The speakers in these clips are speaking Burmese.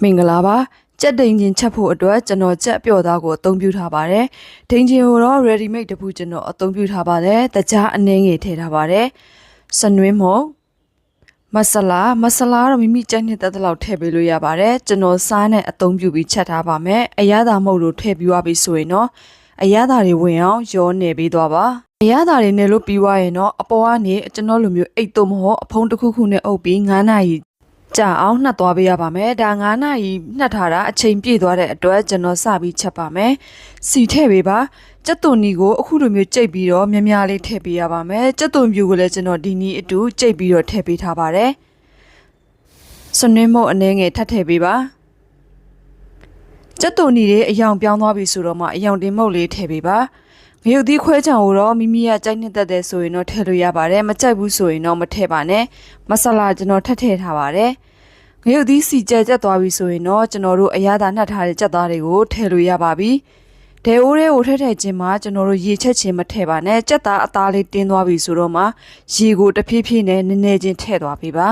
မင်္ဂလာပါကြက်ဒိန်ချင်းချက်ဖို့အတွက်ကျွန်တော်ကြက်ပြော့သားကိုအသုံးပြုထားပါတယ်ဒိန်ချင်းကိုတော့ ready made တပူကျွန်တော်အသုံးပြုထားပါတယ်တခြားအနှင်းငယ်ထည့်ထားပါတယ်စနွင်းမုံမဆလာတော့မိမိကြိုက်နေတဲ့လောက်ထည့်ပေးလို့ရပါတယ်ကျွန်တော်စားနဲ့အသုံးပြုပြီးချက်ထားပါမယ်အရသာမုတ်လို့ထည့်ပြီးွားပြီးဆိုရင်တော့အရသာတွေဝင်အောင်ရောနေပေးသွားပါအရသာတွေနဲ့လို့ပြီးွားရင်တော့အပေါ်ကနေကျွန်တော်လိုမျိုးအိတ်တုံမဟုတ်အဖုံးတစ်ခုခုနဲ့အုပ်ပြီး9နာရီကြာအောင်နှက်သွားပေးရပါမယ်ဒါ9နာရီနှက်ထားတာအချိန်ပြည့်သွားတဲ့အတွက်ကျွန်တော်စပြီးချက်ပါမယ်စီထည့်ပေးပါကြက်သွန်နီကိုအခုလိုမျိုးကြိတ်ပြီးတော့များများလေးထည့်ပေးရပါမယ်ကြက်သွန်ပြူကိုလည်းကျွန်တော်ဒီနီးအတူကြိတ်ပြီးတော့ထည့်ပေးထားပါတယ်စနွင်းမုတ်အနှဲငယ်ထပ်ထည့်ပေးပါကြက်သွန်နီလေးအယောင်ပြောင်းသွားပြီဆိုတော့မှအယောင်တင်မုတ်လေးထည့်ပေးပါငရုတ်သီးခွဲချောင်ကိုတော့မိမိကကြိုက်နှစ်သက်တယ်ဆိုရင်တော့ထည့်လို့ရပါတယ်မကြိုက်ဘူးဆိုရင်တော့မထည့်ပါနဲ့မဆလာကျွန်တော်ထည့်ထားပါတယ်ငရုတ်သီးစီကြက်သွားပြီဆိုရင်တော့ကျွန်တော်တို့အရသာနှက်ထားတဲ့ကြက်သားတွေကိုထည့်လို့ရပါပြီဒဲအိုးတွေကိုထည့်ခြင်းမှာကျွန်တော်တို့ရေချက်ခြင်းမထည့်ပါနဲ့ကြက်သားအသားလေးတင်းသွားပြီဆိုတော့မှရေကိုတဖြည်းဖြည်းနဲ့နည်းနည်းချင်းထည့်သွားပေးပါ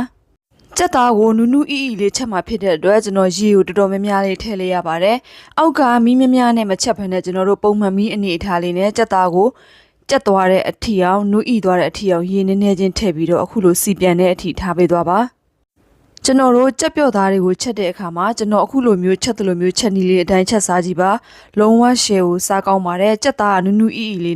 ကြက်သားကိုနူးနူးအီအီလေးချက်မှဖြစ်တဲ့အတွက်ကျွန်တော်ရေကိုတော်တော်များများလေးထည့်လိုက်ရပါတယ်။အောက်ကမီးများများနဲ့မချက်ဖ ೇನೆ ကျွန်တော်တို့ပုံမှန်မီးအနေအထားလေးနဲ့ကြက်သားကိုကြက်သွားတဲ့အထီအောင်နူးအီသွားတဲ့အထီအောင်ရေနည်းနည်းချင်းထည့်ပြီးတော့အခုလိုစီပြန်တဲ့အထီထားပေးသွားပါ။ကျွန်တော်တို့ကြက်ပြော့သားတွေကိုချက်တဲ့အခါမှာကျွန်တော်အခုလိုမျိုးချက်သလိုမျိုးချက်နီးလေးအတိုင်းချက်စားကြည့်ပါ။လုံးဝရှယ်ကိုစားကောင်းပါတယ်ကြက်သားကနူးနူးအီအီလေး